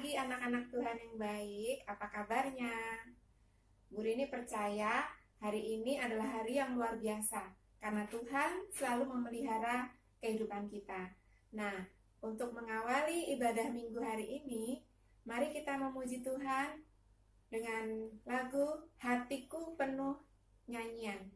pagi anak-anak Tuhan yang baik, apa kabarnya? Bu Rini percaya hari ini adalah hari yang luar biasa karena Tuhan selalu memelihara kehidupan kita. Nah, untuk mengawali ibadah minggu hari ini, mari kita memuji Tuhan dengan lagu Hatiku Penuh Nyanyian.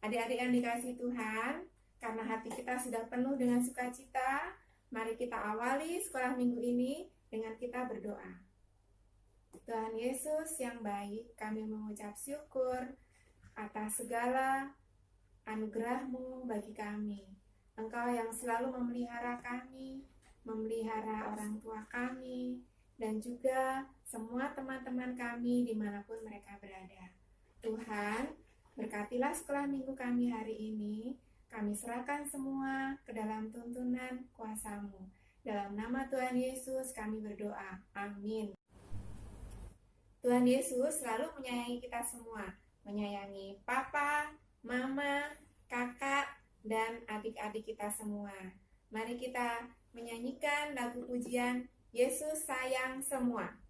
Adik-adik yang dikasihi Tuhan, karena hati kita sudah penuh dengan sukacita, mari kita awali sekolah minggu ini dengan kita berdoa. Tuhan Yesus yang baik, kami mengucap syukur atas segala anugerah-Mu bagi kami. Engkau yang selalu memelihara kami, memelihara orang tua kami, dan juga semua teman-teman kami dimanapun mereka berada. Tuhan, berkatilah sekolah minggu kami hari ini. Kami serahkan semua ke dalam tuntunan kuasa-Mu. Dalam nama Tuhan Yesus kami berdoa. Amin. Tuhan Yesus selalu menyayangi kita semua. Menyayangi papa, mama, kakak, dan adik-adik kita semua. Mari kita menyanyikan lagu pujian Yesus Sayang Semua.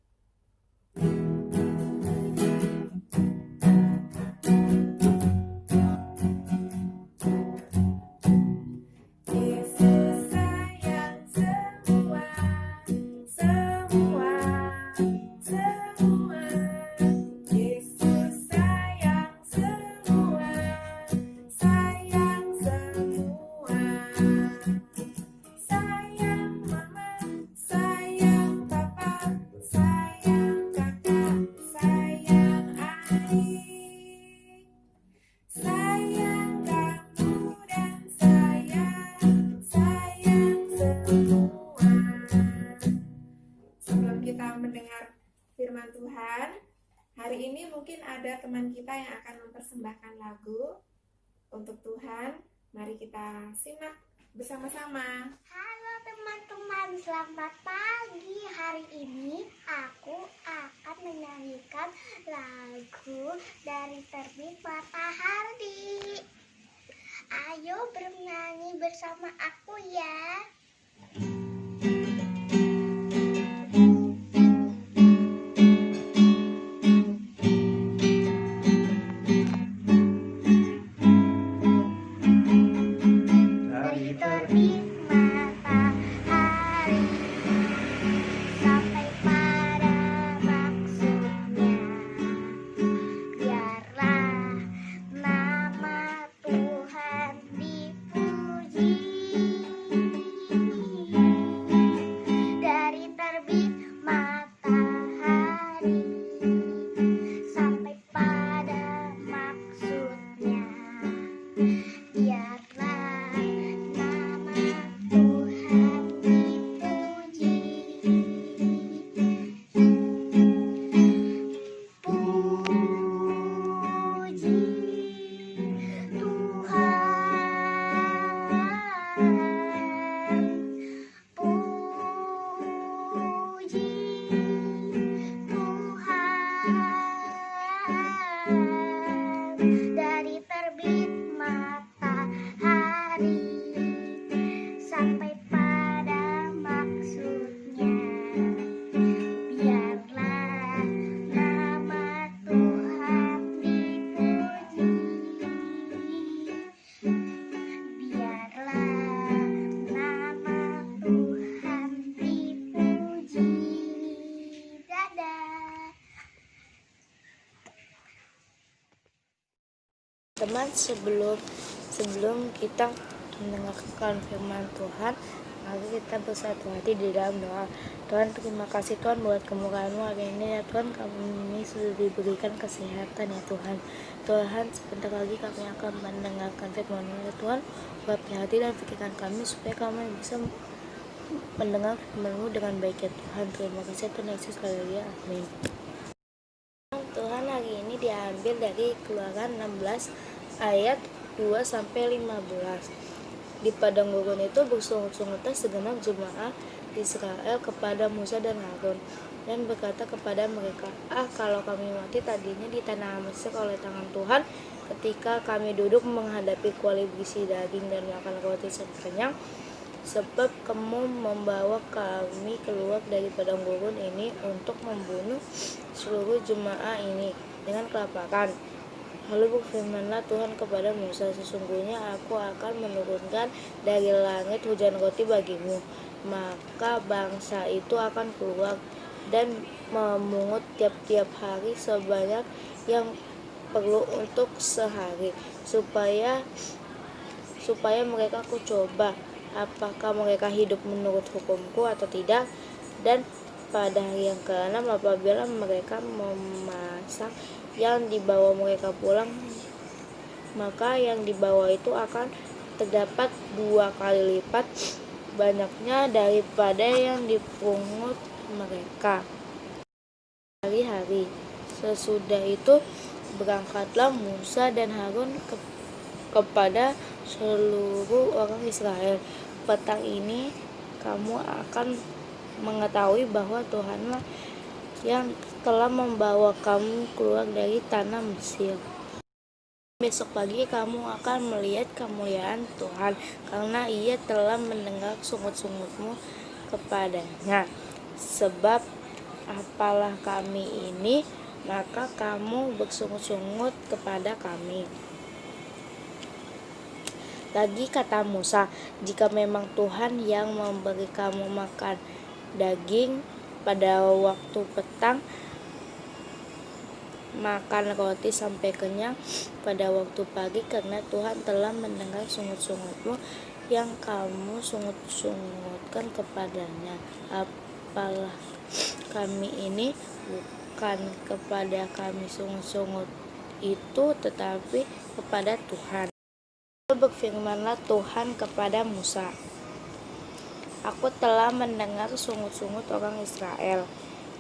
Firman Tuhan, hari ini mungkin ada teman kita yang akan mempersembahkan lagu untuk Tuhan. Mari kita simak bersama-sama. Halo teman-teman, selamat pagi. Hari ini aku akan menyanyikan lagu dari Terbit Matahari. Ayo bernyanyi bersama aku ya. Teman, sebelum kita mendengarkan firman Tuhan, Mari kita bersatu hati di dalam doa. Tuhan, terima kasih Tuhan buat kemurahan-Mu hari ini ya Tuhan. Kami sudah diberikan kesehatan ya Tuhan. Tuhan, sebentar lagi kami akan mendengarkan firman-Mu ya Tuhan. Buat hati dan pikiran kami supaya kami bisa mendengar firman-Mu dengan baik ya Tuhan. Terima kasih Tuhan Yesus, haleluya, amin. Tuhan, hari ini diambil dari Keluaran 16 ayat 2-15. Di padang gurun itu bersungut-sungutlah segenap jemaah Israel kepada Musa dan Harun, dan berkata kepada mereka, kalau kami mati tadinya di tanah Mesir oleh tangan Tuhan, ketika kami duduk menghadapi kuali berisi daging dan makan roti sampai kenyang, sebab kamu membawa kami keluar dari padang gurun ini untuk membunuh seluruh jemaah ini dengan kelaparan. Lalu berfirmanlah Tuhan kepada Musa, sesungguhnya aku akan menurunkan dari langit hujan roti bagimu, maka bangsa itu akan keluar dan memungut tiap-tiap hari sebanyak yang perlu untuk sehari, supaya mereka aku coba apakah mereka hidup menurut hukumku atau tidak. Dan pada hari yang ke-6 apabila mereka memasak yang dibawa mereka pulang, maka yang dibawa itu akan terdapat 2 kali lipat banyaknya daripada yang dipungut mereka. Hari-hari sesudah itu berangkatlah Musa dan Harun kepada seluruh orang Israel. Petang ini kamu akan mengetahui bahwa Tuhanlah yang telah membawa kamu keluar dari tanah Mesir. Besok pagi kamu akan melihat kemuliaan Tuhan, karena Ia telah mendengar sungut-sungutmu kepadanya. Sebab apalah kami ini, maka kamu bersungut-sungut kepada kami. Lagi kata Musa, jika memang Tuhan yang memberi kamu makan daging pada waktu petang, makan roti sampai kenyang pada waktu pagi, karena Tuhan telah mendengar sungut-sungutmu yang kamu sungut-sungutkan kepadanya. Apalah kami ini, bukan kepada kami sungut-sungut itu, tetapi kepada Tuhan. Berfirmanlah Tuhan kepada Musa, aku telah mendengar sungut-sungut orang Israel.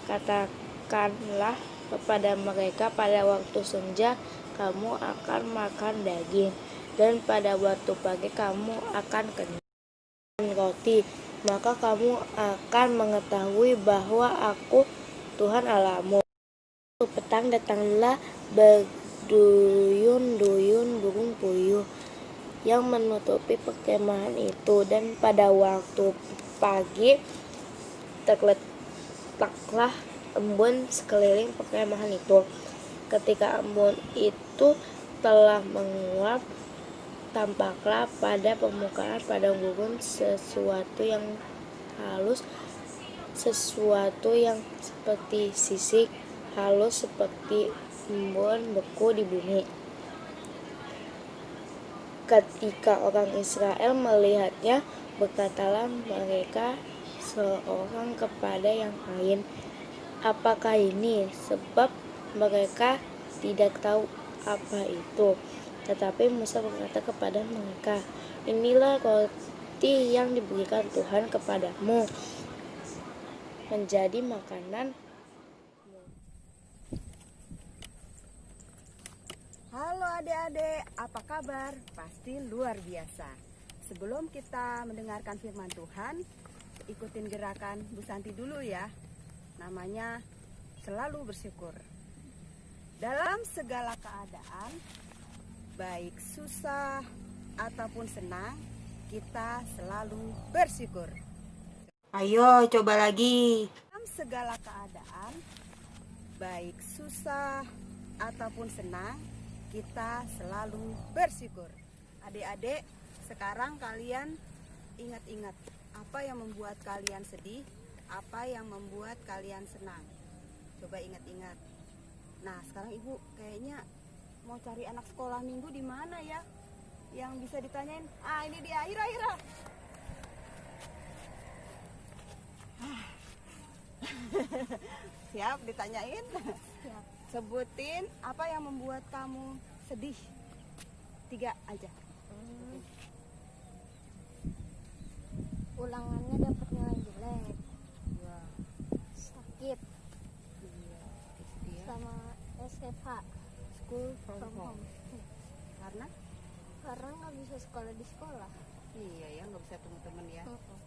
Katakanlah kepada mereka, pada waktu senja kamu akan makan daging, dan pada waktu pagi kamu akan kenyang roti. Maka kamu akan mengetahui bahwa aku Tuhan Allahmu. Waktu petang datanglah berduyun-duyun burung puyuh yang menutupi perkemahan itu, dan pada waktu pagi terletaklah embun sekeliling perkemahan itu. Ketika embun itu telah menguap, tampaklah pada permukaan padang gurun sesuatu yang halus, sesuatu yang seperti sisik halus, seperti embun beku di bumi. Ketika orang Israel melihatnya, berkatalah mereka seorang kepada yang lain, apakah ini? Sebab mereka tidak tahu apa itu. Tetapi Musa berkata kepada mereka, inilah roti yang diberikan Tuhan kepadamu menjadi makanan. Halo adik-adik, apa kabar? Pasti luar biasa. Sebelum kita mendengarkan firman Tuhan, ikutin gerakan Bu Santi dulu ya. Namanya selalu bersyukur. Dalam segala keadaan, baik susah ataupun senang, kita selalu bersyukur. Ayo coba lagi. Dalam segala keadaan, baik susah ataupun senang, kita selalu bersyukur. Adik-adik, sekarang kalian ingat-ingat apa yang membuat kalian sedih, apa yang membuat kalian senang. Coba ingat-ingat. Nah, sekarang Ibu kayaknya mau cari anak sekolah minggu di mana ya? Yang bisa ditanyain. Ini dia, Ira. Siap ditanyain? Siap. Sebutin apa yang membuat kamu sedih. 3 aja. Ulangannya dapat nilai jelek, Dua. sakit, Iya. Sedih ya. sama SFH School from from home. home. Karena Nggak bisa sekolah di sekolah. iya ya, nggak bisa teman-teman ya. Mm-mm.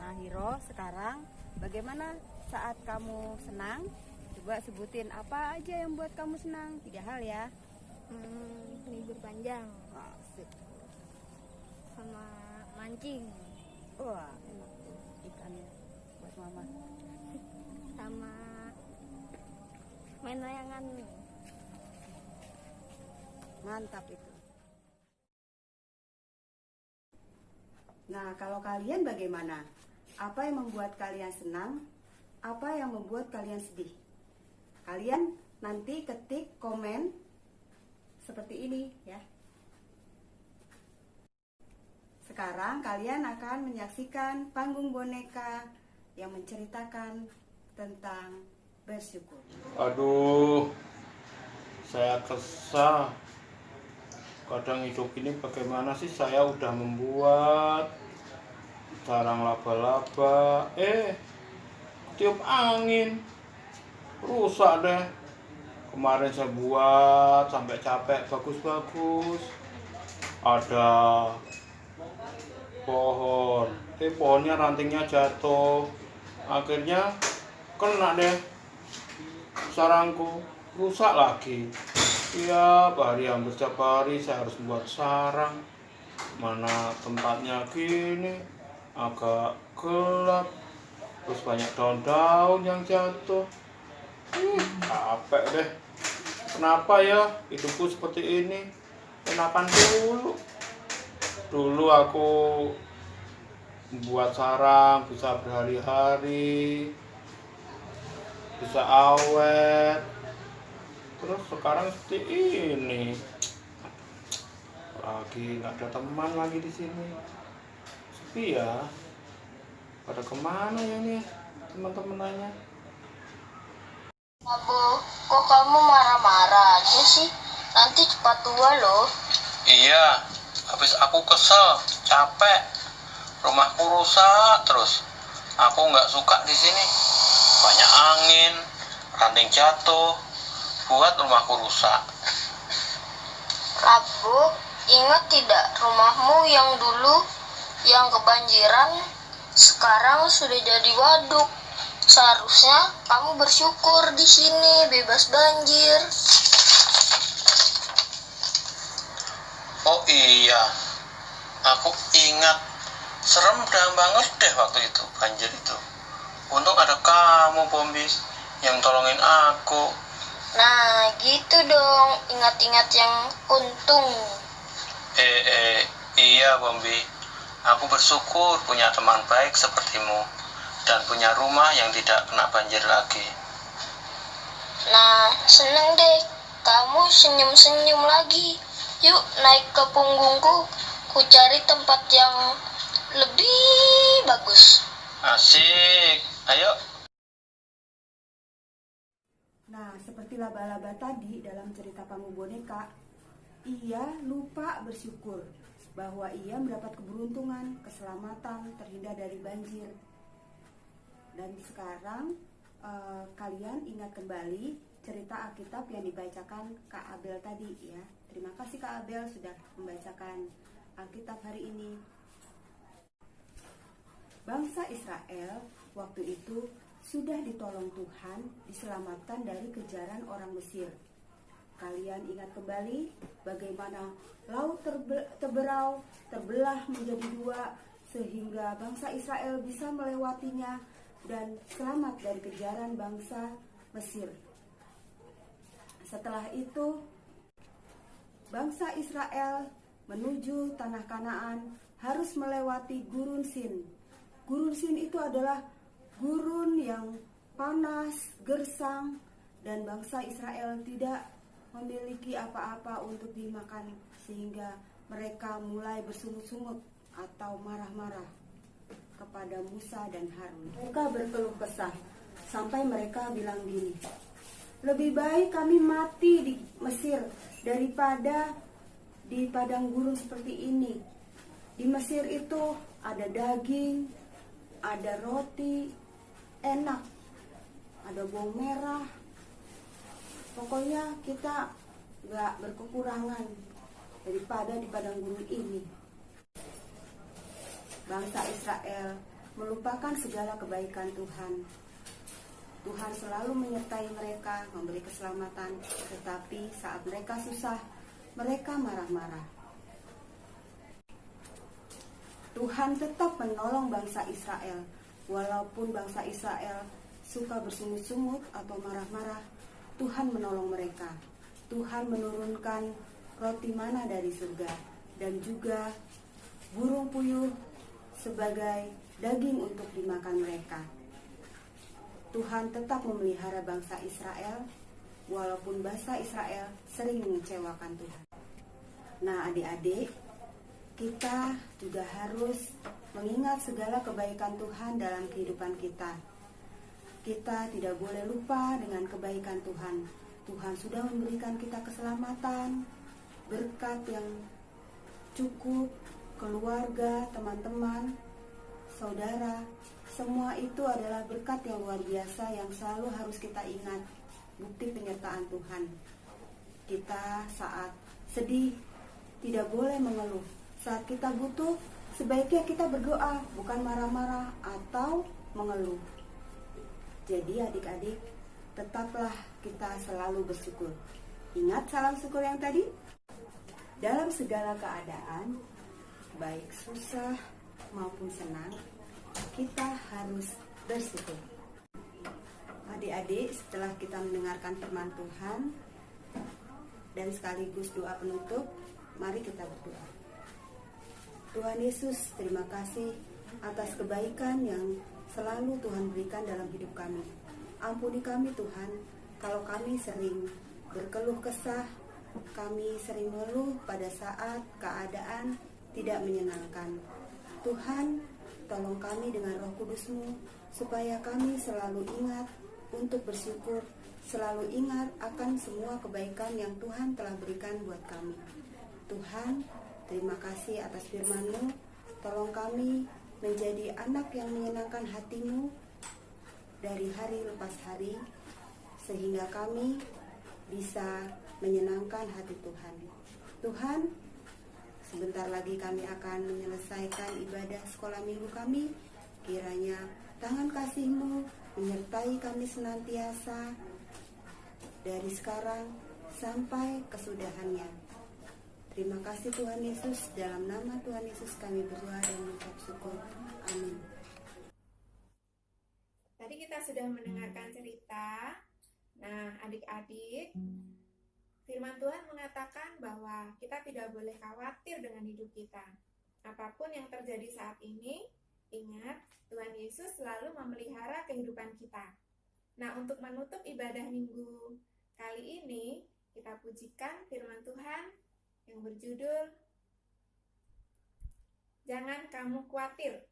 Nah Hiro, sekarang bagaimana saat kamu senang? Coba sebutin apa aja yang buat kamu senang. 3 hal ya. Libur panjang Asik. sama mancing Wah enak tuh ikannya buat mama. sama main layangan. Mantap itu. Nah kalau kalian bagaimana? Apa yang membuat kalian senang? Apa yang membuat kalian sedih? Kalian nanti ketik komen seperti ini ya. Sekarang kalian akan menyaksikan panggung boneka yang menceritakan tentang bersyukur. Aduh, saya kesal. Kadang hidup ini bagaimana sih, saya udah membuat sarang laba-laba, tiup angin, rusak deh. Kemarin saya buat sampai capek, bagus-bagus. Ada pohon, pohonnya rantingnya jatuh. Akhirnya kena deh sarangku, rusak lagi. Tiap hari, hampir setiap hari saya harus membuat sarang. Mana tempatnya gini agak gelap, terus banyak daun-daun yang jatuh. Capek deh. Kenapa ya hidupku seperti ini? Enakan dulu aku membuat sarang bisa berhari-hari, bisa awet. Terus sekarang seperti ini, lagi nggak ada teman lagi di sini, sepi ya. Pada kemana ya nih teman-temannya? Abu, kok kamu marah-marah aja sih? Nanti cepat tua loh. Iya, habis aku kesel, capek, rumahku rusak terus. Aku nggak suka di sini, banyak angin, ranting jatuh, buat rumahku rusak. Abu, ingat tidak rumahmu yang dulu yang kebanjiran sekarang sudah jadi waduk. Seharusnya kamu bersyukur di sini bebas banjir. Oh iya, aku ingat, serem banget deh waktu itu, banjir itu. Untung ada kamu, Bombis, yang tolongin aku. Nah, gitu dong, ingat-ingat yang untung. Iya, Bombi. Aku bersyukur punya teman baik sepertimu dan punya rumah yang tidak kena banjir lagi. Nah, seneng deh, kamu senyum-senyum lagi. Yuk naik ke punggungku, ku cari tempat yang lebih bagus. Asik, ayo. Nah, seperti laba-laba tadi dalam cerita panggung boneka, ia lupa bersyukur bahwa ia mendapat keberuntungan, keselamatan, terhindar dari banjir. Dan sekarang kalian ingat kembali cerita Alkitab yang dibacakan Kak Abel tadi ya. Terima kasih Kak Abel sudah membacakan Alkitab hari ini. Bangsa Israel waktu itu sudah ditolong Tuhan, diselamatkan dari kejaran orang Mesir. Kalian ingat kembali bagaimana laut terbelah menjadi 2 sehingga bangsa Israel bisa melewatinya dan selamat dari kejaran bangsa Mesir. Setelah itu, bangsa Israel menuju tanah Kanaan harus melewati gurun Sin. Gurun Sin itu adalah gurun yang panas, gersang, dan bangsa Israel tidak memiliki apa-apa untuk dimakan sehingga mereka mulai bersungut-sungut atau marah-marah. kepada Musa dan Harun. Mereka berkeluh kesah sampai mereka bilang gini, lebih baik kami mati di Mesir daripada di padang gurun seperti ini. Di Mesir itu ada daging, ada roti, enak, ada bawang merah. Pokoknya kita gak berkekurangan daripada di padang gurun ini. Bangsa Israel melupakan segala kebaikan Tuhan. Tuhan selalu menyertai mereka, memberi keselamatan, tetapi saat mereka susah, mereka marah-marah. Tuhan tetap menolong bangsa Israel, walaupun bangsa Israel suka bersungut-sungut atau marah-marah. Tuhan menolong mereka. Tuhan menurunkan roti mana dari surga dan juga burung puyuh sebagai daging untuk dimakan mereka. Tuhan tetap memelihara bangsa Israel walaupun bangsa Israel sering mengecewakan Tuhan. Nah, adik-adik, kita juga harus mengingat segala kebaikan Tuhan dalam kehidupan kita. Kita tidak boleh lupa dengan kebaikan Tuhan. Tuhan sudah memberikan kita keselamatan, berkat yang cukup, keluarga, teman-teman, saudara. Semua itu adalah berkat yang luar biasa yang selalu harus kita ingat. Bukti penyertaan Tuhan. Kita saat sedih tidak boleh mengeluh. Saat kita butuh, sebaiknya kita berdoa, bukan marah-marah atau mengeluh. Jadi adik-adik, tetaplah kita selalu bersyukur. Ingat salam syukur yang tadi? Dalam segala keadaan, baik susah maupun senang, kita harus bersyukur. Adik-adik, setelah kita mendengarkan firman Tuhan dan sekaligus doa penutup, mari kita berdoa. Tuhan Yesus, terima kasih atas kebaikan yang selalu Tuhan berikan dalam hidup kami. Ampuni kami Tuhan, kalau kami sering berkeluh kesah, kami sering mengeluh pada saat keadaan tidak menyenangkan. Tuhan, tolong kami dengan Roh Kudus-Mu, supaya kami selalu ingat untuk bersyukur, selalu ingat akan semua kebaikan yang Tuhan telah berikan buat kami. Tuhan, terima kasih atas firman-Mu, tolong kami menjadi anak yang menyenangkan hati-Mu dari hari lepas hari, sehingga kami bisa menyenangkan hati Tuhan. Tuhan, sebentar lagi kami akan menyelesaikan ibadah sekolah minggu kami. Kiranya tangan kasih-Mu menyertai kami senantiasa dari sekarang sampai kesudahannya. Terima kasih Tuhan Yesus, dalam nama Tuhan Yesus kami berdoa dan mengucap syukur. Amin. Tadi kita sudah mendengarkan cerita. Nah, adik-adik, firman Tuhan mengatakan bahwa kita tidak boleh khawatir dengan hidup kita. Apapun yang terjadi saat ini, ingat Tuhan Yesus selalu memelihara kehidupan kita. Nah, untuk menutup ibadah minggu kali ini, kita pujikan firman Tuhan yang berjudul Jangan Kamu Khawatir.